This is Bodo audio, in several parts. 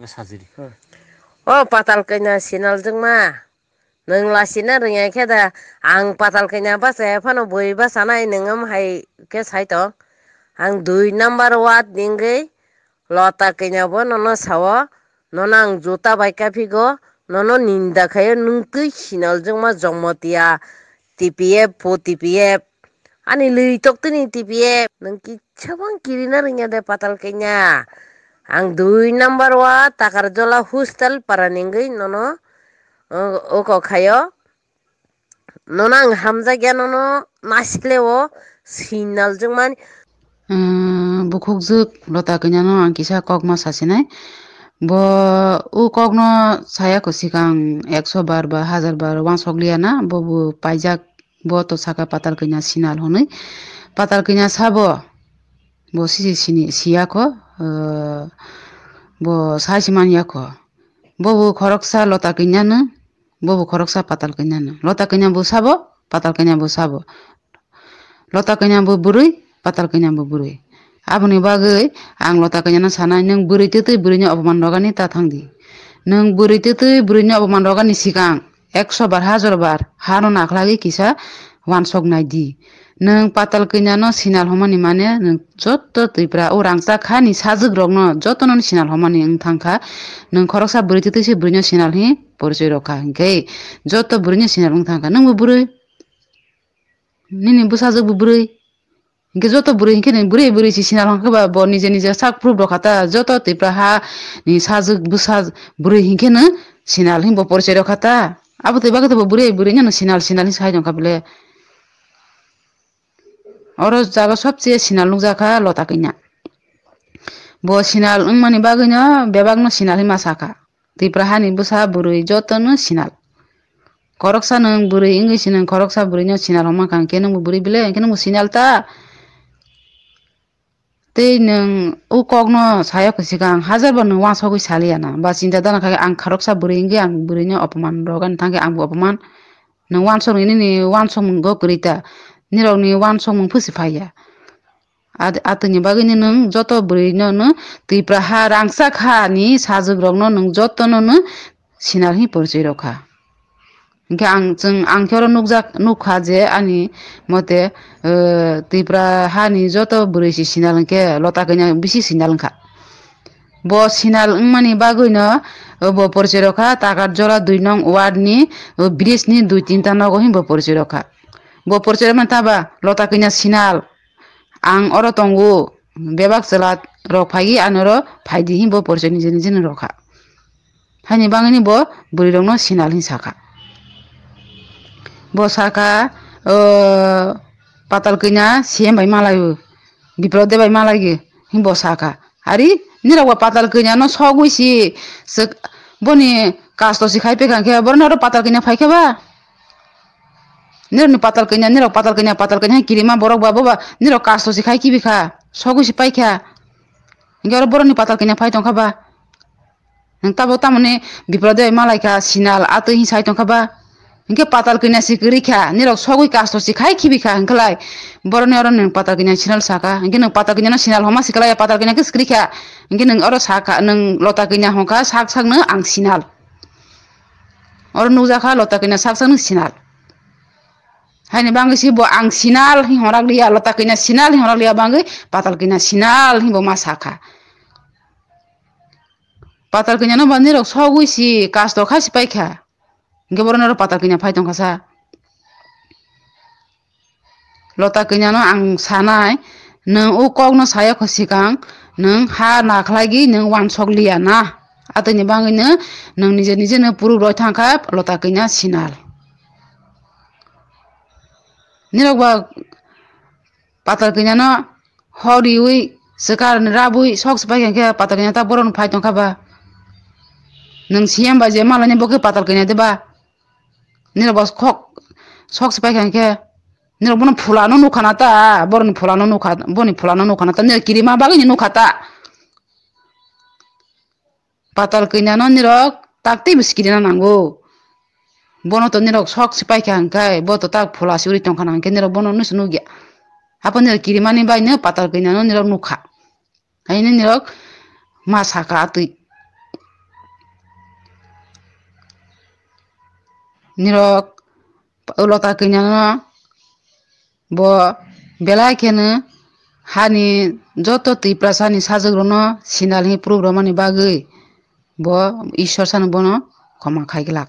साजिरि अ पाताल कन्या सिनाल जों मा नों लासिनो रोङाखै दा आं पाताल कन्या बासाय फानो बयबा सानाय नोङो हाय के सायथ आं 2 नाम्बार वाद निंगै लता कन्याबो ननो साव ननो आं जुता बायका फिगो ननो निंदा खायो नोंकै सिनाल जों मा जमतिया टिपिएफ फो टिपिएफ ani lui tok tu ni tipiep nang kichabang kirina ringya de patal kenya ang 2 number wa takar jola hostel para ninggai nono oko khayo nono ang hamja gya nono nasikle o sinal jung man bukhukjuk lota kanya no ang kisa kokma sasinai bo u kokno saya ko sikang 100 bar ba 1000 bar wansok liya na bo bu paijak bo to saka patal kanya sinal honai patal kanya sabo bo sisi sini siya ko bo saisiman ya ko bo bu khoroksa lota kanya na bo bu khoroksa patal kanya na lota kanya bu sabo patal kanya bu sabo lota kanya bu burui patal kanya bu burui aboni bagai ang lota kanya na sanai nang burui tete burinya apman rogani ta thangdi nang burui tete burinya apman rogani sikang 100 bar 1000 bar hano naklagi kisa wansok nai di nang patal kanya no sinal homani mane nang jotto tuipra orangsa khani sajug rogno jotto non sinal homani ang thangkha nang khoroksa burui tete se burinya sinal hi porjoi rokha hingke jotto burinya sinal ang thangkha nang bu burui nini busajug bu burui hingke joto burui hingke burui si sinal hangkha ba bo nije nije sak proof rokhata joto tuipra ha ni sajug busaj burui hingke na sinal hi bo porjoi rokhata abo tuiba ke bo burui nya sinal hi sai jongkha bele oro jaga sobche sinal nukjaka lota kanya bo sinal mani bagainya bebagno sinal hi masaka tuipra hani busa burui joto no sinal koroksa nang burui ingui sinang koroksa burui no sinal homa kang ke nang burui bele ke nang sinal ta tei nang u kokno saya ko sikang 1000 bar nang wasogui saliana ba cinta dana kage ang koroksa burui ingui ang burui no apman rogan thangke ang bu apman nang wansong ni wansong go krita nirok ni wansong mung phusi phaya atini bagini nang joto burui no tuipra ha rangsa kha ni sajug rokno nang joto no sinal hi porjoi rokha hingke ang khero nukha je ani mote tuipra ha ni joto burui si sinal hingke lota kanya bisi sinal hingkha bo sinal mani bagui no bo porjoi rokha takar jola 2 nong ward ni bridge ni 2-3 ta nogo hi bo porjoi rokha bo porjoi man taba lota kanya sinal ang oro tongu bebak chelat rok phagi anoro phaidi hi bo porjoi nije nije rokha hani bangani bo burui rokno sinal hi saka bo saka patal kanya siem bai malayu biprode bai malagi hi bo saka ari nirawa patal kanya no sogui si boni kasto si khai pe kangke borno ro patal kanya phaike ba nirni patal kanya kirima borok ba boba niro kasto si khai ki bikha sogui si paikha ngero boroni patal kanya phai tongkha ba nang tabo tamone biprode bai malaika sinal ato hi sai tongkha ba hingke patal kanya si kirikha nirok sogui kasto si khai ki bikha hingklai boroni oro nang patal kanya sinal saka hingke nang patal kanya no sinal homa siklai patal kanya ke skrikha hingke nang oro saka nang lota kanya hongka sak sak no ang sinal oro nukjaka lota kanya sak sak no sinal haini bangai si bo ang sinal hi horak liya lota kanya sinal hi horak liya bangai patal kanya sinal hi bo masaka patal kanya no bani rok sogui si kasto khasi paikha hingke borno ro patal kanya phai tongkha sa lota kanya no ang sanai nang u kokno saya ko sikang nang ha nakhlagi nang wansok liya na atini bangai nang nije nije no puru roi thangkha lota kanya sinal nirok ba patal kanya no horiui sekar rabui sok spai ke patal kanya ta boron phai tongkha ba nang siam ba je malani boke patal kanya de ba nirok ba sok spai ke nirok bono fulano nukhana ta boron fulano nukha boni fulano nukhana ta nir kirima bagini nukhata patal kanya no nirok takti biskirina nango bono to nirok sok spai hangkai bo to tak phula siuri tongkha hangke nirok bono nusnu gya apa nirok kirimani bai ne patal kanya no nirok nukha aini nirok masaka atui nirok lota kenya no bo belai kene hani joto tui prasani sajugrono sinalhi programani bagui bo ishwar san bono ক্ষমা খাইগলাক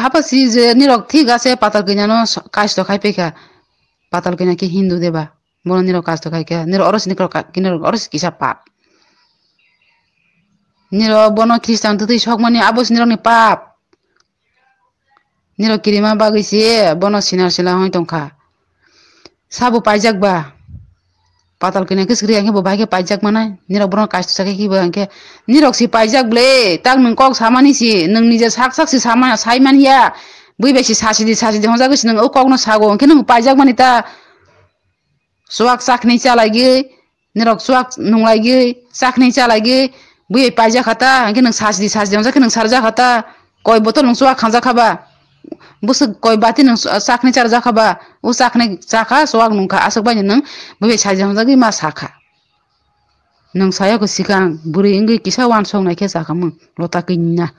হাপাসি যে নিরক ঠিক আছে পাতাল কিনানো কাজ তো খাইপেখা পাতাল কিনা কি হিন্দু দেবা বড় নিরক কাজ তো খাইকা নির অরস নিকর কিনার অরস কিসা পাপ নির বন খ্রিস্টান তুই সকমানি আবস নিরকনি পাপ নিরক কিরিমা বাগৈছে বন সিনার সিলা হই টংখা সাবু পাইজাকবা patal kena ke skri angke bobai ke pajak mana nirok bono kas sake ki bangke nirok si pajak ble tak nung kok samani si nung nije sak si sama saiman ya bui besi sasi di honja gus nung kok no sago angke nung pajak mani ta suak sak ni cha lagi nirok suak nung lagi sak ni cha lagi bui pajak kata angke nung sasi di honja ke nung sarja kata koi botol nung suak khanja khaba busuk koi bati nung sakni char jakha ba u sakni chakha soak nungkha asuk bani nung bebe sajam jagi ma sakha nung saya ko sikang buri ingi kisa wan song na ke sakha mung lota kinna